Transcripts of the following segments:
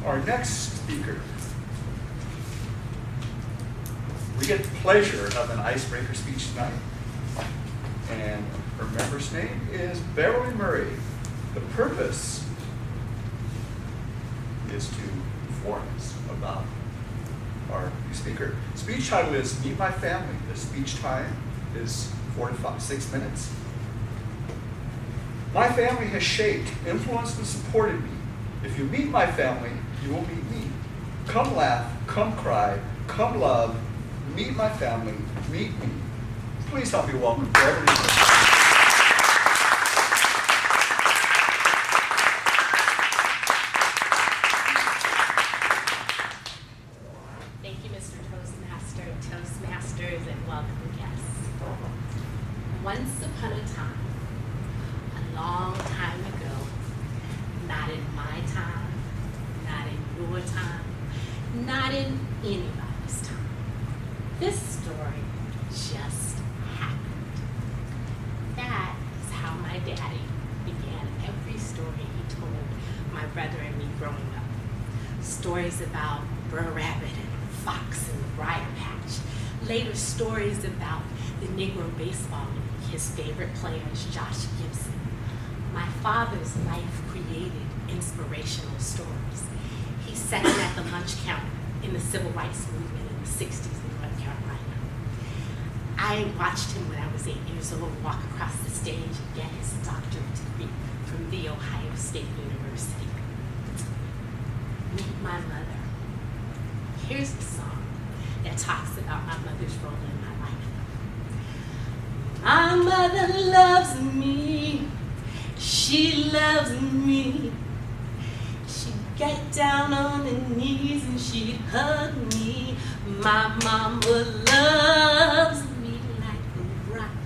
Our next speaker, we get the pleasure of an icebreaker speech tonight. And her member's name is Beverly Murray. The purpose is to inform us about our new speaker. Speech title is Meet My Family. The speech time is 4 to 6 minutes. My family has shaped, influenced, and supported me. If you meet my family, you will meet me. Come laugh, come cry, come love, meet my family, meet me. Please help me welcome Beverly. Thank you, Mr. Toastmasters, and welcome guests. Once upon a time, a long time ago, not in my time, not in your time, not in anybody's time, this story just happened. That is how my daddy began every story he told my brother and me growing up. Stories about Brer Rabbit and Fox and the Briar Patch. Later stories about the Negro baseball league, his favorite players, Josh Gibson. My father's life created inspirational stories. He sat at the lunch counter in the civil rights movement in the 60s in North Carolina. I watched him when I was 8 years old walk across the stage and get his doctorate degree from The Ohio State University. Meet my mother. Here's a song that talks about my mother's role in my life. My mother loves me. She loves me. She'd get down on her knees and she'd hug me. My mama loves me like a rock.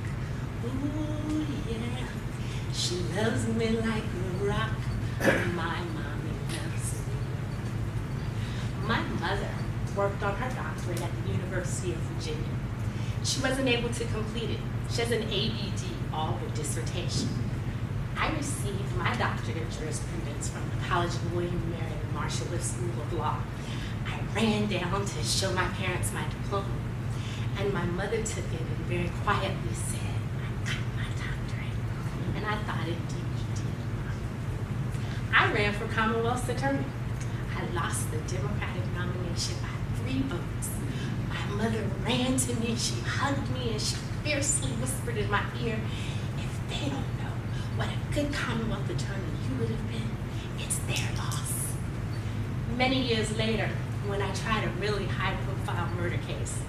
Ooh, yeah. She loves me like a rock. My mommy loves me. My mother worked on her doctorate at the University of Virginia. She wasn't able to complete it. She has an ABD, all but dissertation. I received my doctorate in jurisprudence from the College of William and Mary and Marshall School of Law. I ran down to show my parents my diploma, and my mother took it and very quietly said, "I got my doctorate." And I thought, indeed you did. I ran for Commonwealth's attorney. I lost the Democratic nomination by 3 votes. My mother ran to me, she hugged me, and she fiercely whispered in my ear, "If they don't know what a good Commonwealth attorney you would have been, it's their loss." Many years later, when I tried a really high-profile murder case,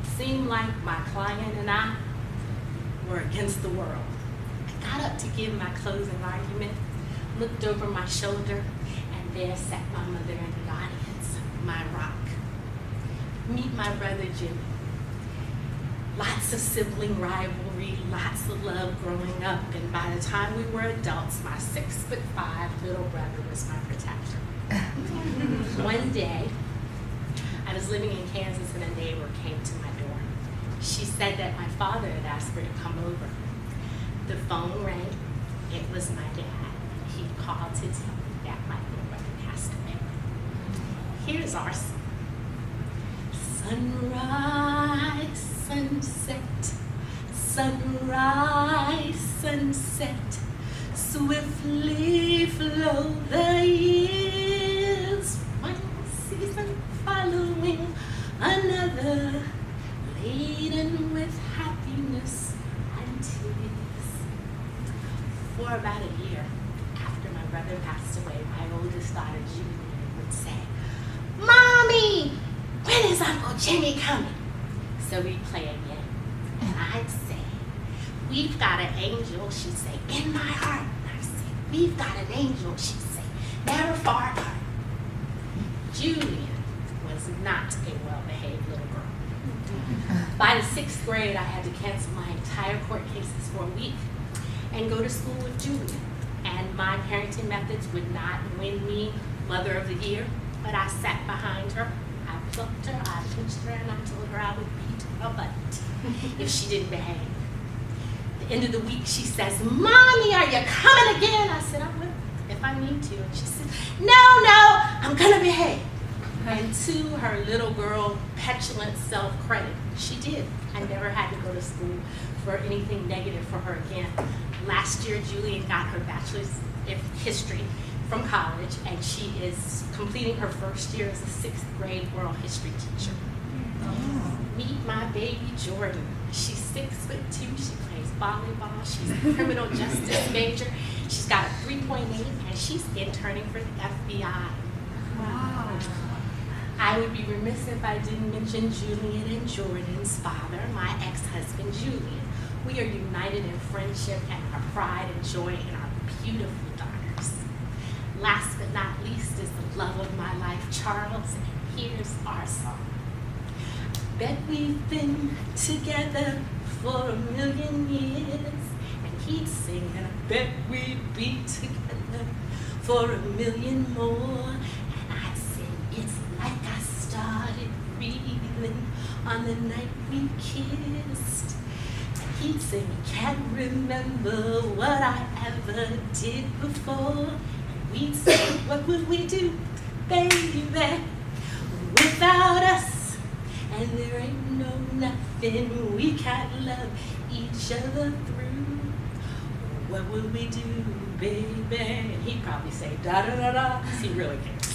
it seemed like my client and I were against the world. I got up to give my closing argument, looked over my shoulder, and there sat my mother in the audience, my rock. Meet my brother Jimmy. Lots of sibling rivalry, lots of love growing up, and by the time we were adults, my 6'5" little brother was my protector. One day, I was living in Kansas and a neighbor came to my door. She said that my father had asked her to come over. The phone rang. It was my dad. He called to tell me that my little brother passed away. Here's our song. Sunrise, sunset, sunrise, sunset, swiftly flow the years, one season following another, laden with happiness and tears. For about a year after my brother passed away, my oldest daughter Julie would say, "Mommy, when is Uncle Jimmy coming?" So we'd play again, and I'd say, "We've got an angel," she'd say, "in my heart." And I'd say, "We've got an angel," she'd say, "never far apart." Julia was not a well-behaved little girl. By the 6th grade, I had to cancel my entire court cases for a week and go to school with Julia. And my parenting methods would not win me Mother of the Year, but I sat behind her, I plucked her, I pinched her, and I told her I would beat her butt if she didn't behave. At the end of the week, she says, "Mommy, are you coming again?" I said, "I will, if I need to." And she said, "No, I'm gonna behave." And to her little girl petulant self-credit, she did. I never had to go to school for anything negative for her again. Last year, Julian got her bachelor's in history from college, and she is completing her first year as a 6th grade world history teacher. Meet my baby Jordan. She's 6'2". She plays volleyball. She's a criminal justice major. She's got a 3.8, and she's interning for the FBI. Wow. I would be remiss if I didn't mention Julian and Jordan's father, my ex-husband Julian. We are united in friendship and our pride and joy in our beautiful daughters. Last but not least is the love of my life, Charles, and here's our song. Bet we've been together for 1,000,000 years, and he'd sing, and I bet we'd be together for 1,000,000 more, and I'd sing, it's like I started breathing on the night we kissed, and he'd sing, can't remember what I ever did before, and we'd say, what would we do, baby, without us? And there ain't no nothing we can't love each other through. What would we do, baby? And he'd probably say da da da da, because he really cares.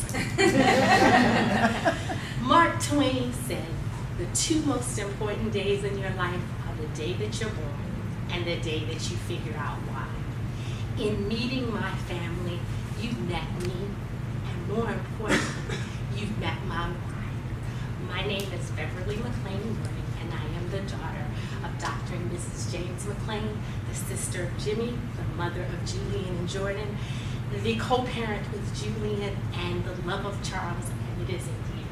Mark Twain said, the 2 most important days in your life are the day that you're born and the day that you figure out why. In meeting my family, you've met me, and more importantly, you've met my wife. My name is Beverly McLean, and I am the daughter of Dr. and Mrs. James McLean, the sister of Jimmy, the mother of Julian and Jordan, the co-parent with Julian, and the love of Charles, and it is indeed